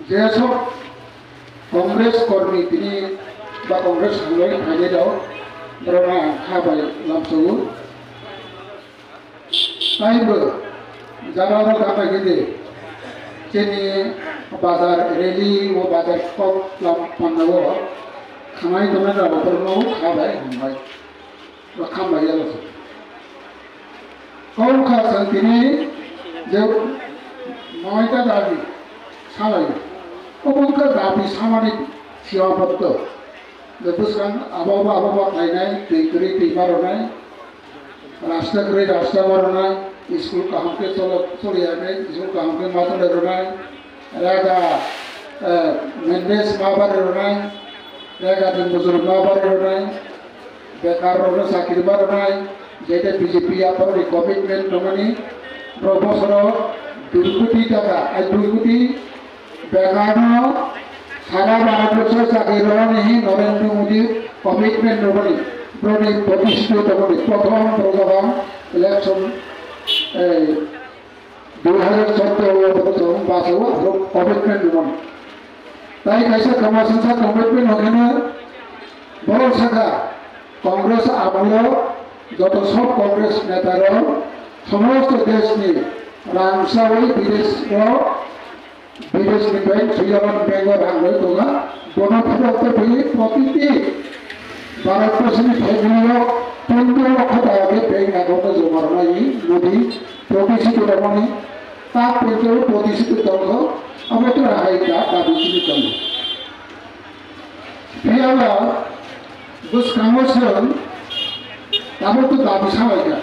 যেসব কংগ্রেস কর্মী তিনি বা কংগ্রেস হামলায় ফাইলে দাও বরং খাবাय लामसौ ताइबो जानानो गामागिदे जेनि बाजार रेली वो बाजार कम लाम पानावो खामानि दंना रावफोरनो खाबाय हमबाय बा खामबाय जालासो कौखा संतिनि जे नयता दाबि सालायो कौखा दाबि सामानि सियावबत्त बेबुसकान आबाबा गायनाय दैगुरि दैमा रनाय रास्ता गरी रास्ता मारनाय स्कूल काहमके चलियानाय स्कूल काहमके मातले रनाय रेगा मेंडेस माबार रनाय रेगा दिन बुजुर माबार रनाय बेकार रनो साख्रि मारनाय जेते बीजेपी आपर कमिटमेंट दमनि प्रबसर 2 कोटी टाका 2 कोटी बेकारनो सारा भारतवर्ष चाकरी रही नरेंद्र मोदी कमिटमेंट दमनि प्रति प्रतिष्ठित दमनि प्रथम प्रजाबां इलेक्शन 2014 बोसोर बासो कमिटमेंट दमनि ताई कैसे कमासंसा कमिटमेंट होगेनो बड़ शाखा कांग्रेस আমল যত সব কংগ্রেস নেতারা সমস্ত দেশনি রাংসাওই বিদেশনিफ्राय সুইজারল্যান্ড ব্যাংক রাংলৈ দगा বনফুরত ফেলি প্রতিটি ভারতবর্ষनि ফ্যামিলিও 15 লক্ষ টাকা ব্যাংক অ্যাকাউন্টে জমা রাখি মোদি প্রতিষ্ঠিত দমনি তা পেতেও প্রতিষ্ঠিত দঙ্গ অবৈধ রাহাইটা দাবি চিনিতন বিয়ালা বুসকামসন তারপর তো দাবি সামাইকা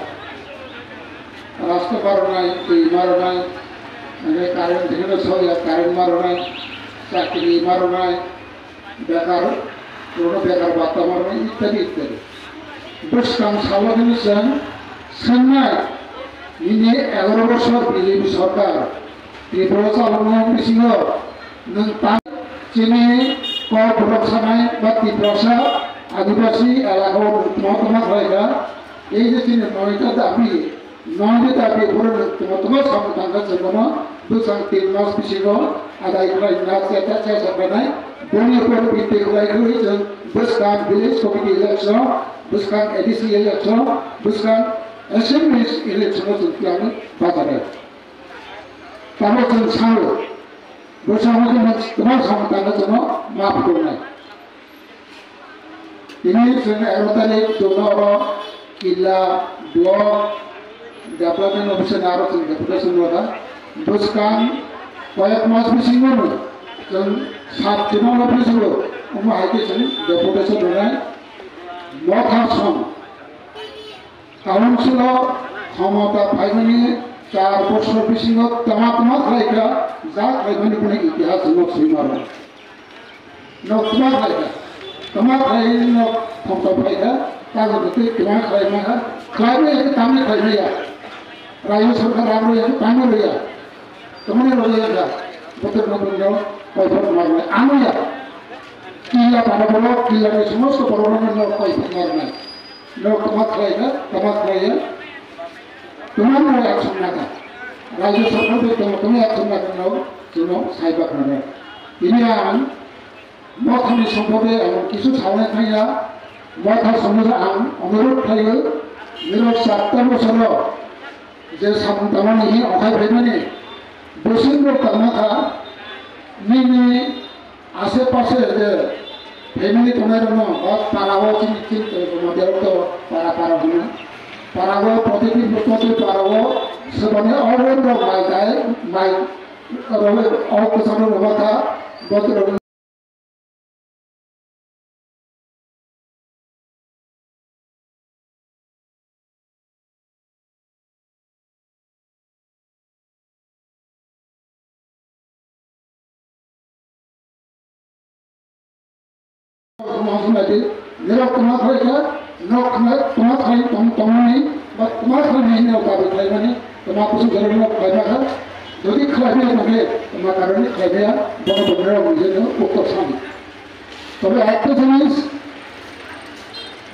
রাস্তা মারনায় दै মারনায় কারেন্ট থেকে সরিয়া কারেন্ট মারনায় চাকরি মারনায় বেকার কোনো বেকার বার্তা মারনায় ইত্যাদি ইত্যাদি বুসকাম সাবধানসন সান্নায় ইনি 11 বছর বিজেপি সরকার ত্রিপুরা চালানো বিসিङ नों ता चिनि क प्रसानाय बा ত্রিপুরা आदिवासी एलाकाओ तमा खालायगा এই যে তিনি নয়টা দাবি পুরো তমা সামতাঙ্গা জন্য দুসাং 3 মাস বিসিङ আদায় করাই না সেটা চেষ্টা বানাই বনি পর বিতে করাই जों বুসকান ভিলেজ কমিটি ইলেকশন বুসকান এডিসি ইলেকশন বুসকান অ্যাসেম্বলি ইলেকশন जों বাজারে তারপর जों সালো বসামকে তমা সামতাঙ্গা জন্য মাফ করনাই ini sudah erotali donoro kila blok development officer naro sing deputation loda buskan koyak mas bisingono jeng sat dino office lo umu haike sing deputation donai motha som council ক্ষমতা পাইনি 4 বছর বিসিङ तमा खालायग्रा जा खालायमानि कुनै इतिहास नक सैमारो नक तमा खालायग्रा तमा खालायनो खमता फायदा तागो दते तमा खालायमाहा खालायनो एक तामने खालायया राज्य सरकार राम्रो एक तामने रया तमने रया बोतर नबुंजो पैफर मारनाय आनुया किला पाराबलो किला नि समस्त परमाणु न पैफर मारनाय न तमा खालायगा तमा खालाया तमानो एक्शन नागा राज्य सरकार बे तमा एक्शन नागा न जुनो साइबा खाना ini ang मथानि सम्पदे आं किछु सावनाय थाया मथा समज आं अनुरोध थायो मेरो 7 बोसोर जे सामतामानि अखाय फैमानि बोसोर तमाखा निनि आसे पासे जे फैमिली तनायरनो बा पारावो चिन मदेर तो पारा होनो पारावो प्रतिदि प्रति पारावो सबने अवरो माइ रवे अवकसनो रबथा बतर मासुनादि निरक तमा खायगा नखना तमा खाय तमनि बा तमा खायनि न काबे खायमानि तमा कुसु गरनो खायमाखा जदि खायबे नगे तमा कारणे खायबेया बड़ बड़ बुझेनो उक्त सामि तबे একটা জিনিস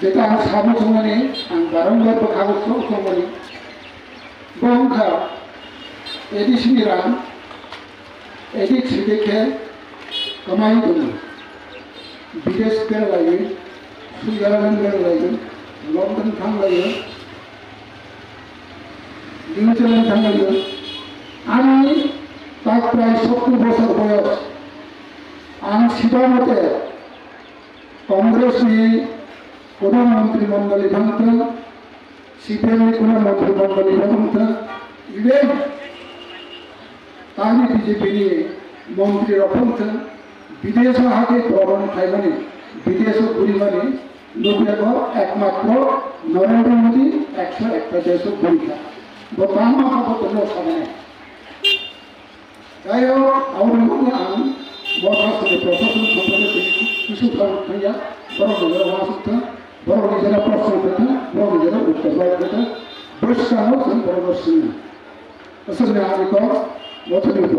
যেটা সামনে আং বারংবার বখাগো সমনি বংখা एडिसनि रां एडिक सिडिके कमाई दङ विदेश बेरायलायो सुइजारलेण्ड बेरायलायो लन्डन थांलायो निउजिलेण्ड थांलायो आंनि दा प्राय 70 बोसोर बयस आं सिदा मते कांग्रेसनि কোনো মন্ত্রিমণ্ডলী ভাঙতেন সিপিএমের কোনো মন্ত্রিমণ্ডলী ভাঙতেন ইভেন তাহলে বিজেপিनि মন্ত্রীরা ভাঙতেন বিদেশ হাতে গরম খাইমানি বিদেশ ঘুরিমানি লোকেরা একমাত্র নরেন্দ্র মোদী 101টা দেশ ঘুরিখা বর্তমান মাথাপত্র সামনে যাই হোক আমার মনে আন বর্তমানে প্রশাসন সম্পর্কে কিছু ভাইয়া বড় বড় মাসুকতা বড় নিজেরা প্রশ্ন করতে বড় নিজেরা উত্তর করতে বৈশ্বাহ সম্পর্ক শুনে আসলে আমি তো মতবিদ